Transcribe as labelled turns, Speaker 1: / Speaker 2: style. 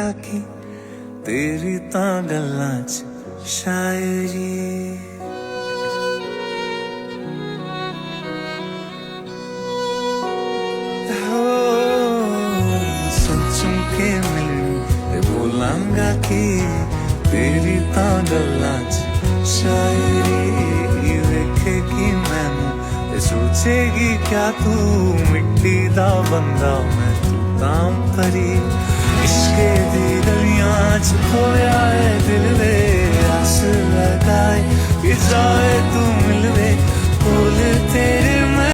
Speaker 1: आखी तेरी तां गल्लां च शायरी हो सोचूं के मिलनी ते बोलांगा कि तेरी तां गल्लां च शायरी वेखेगी मैनू ते सोचेगी क्या तू मिट्टी दा बंदा मैं तू तां परी इश्के दी गलियां च खोया है दिल वे आस लगाए कि जाए तू मिलवे कोल तेरे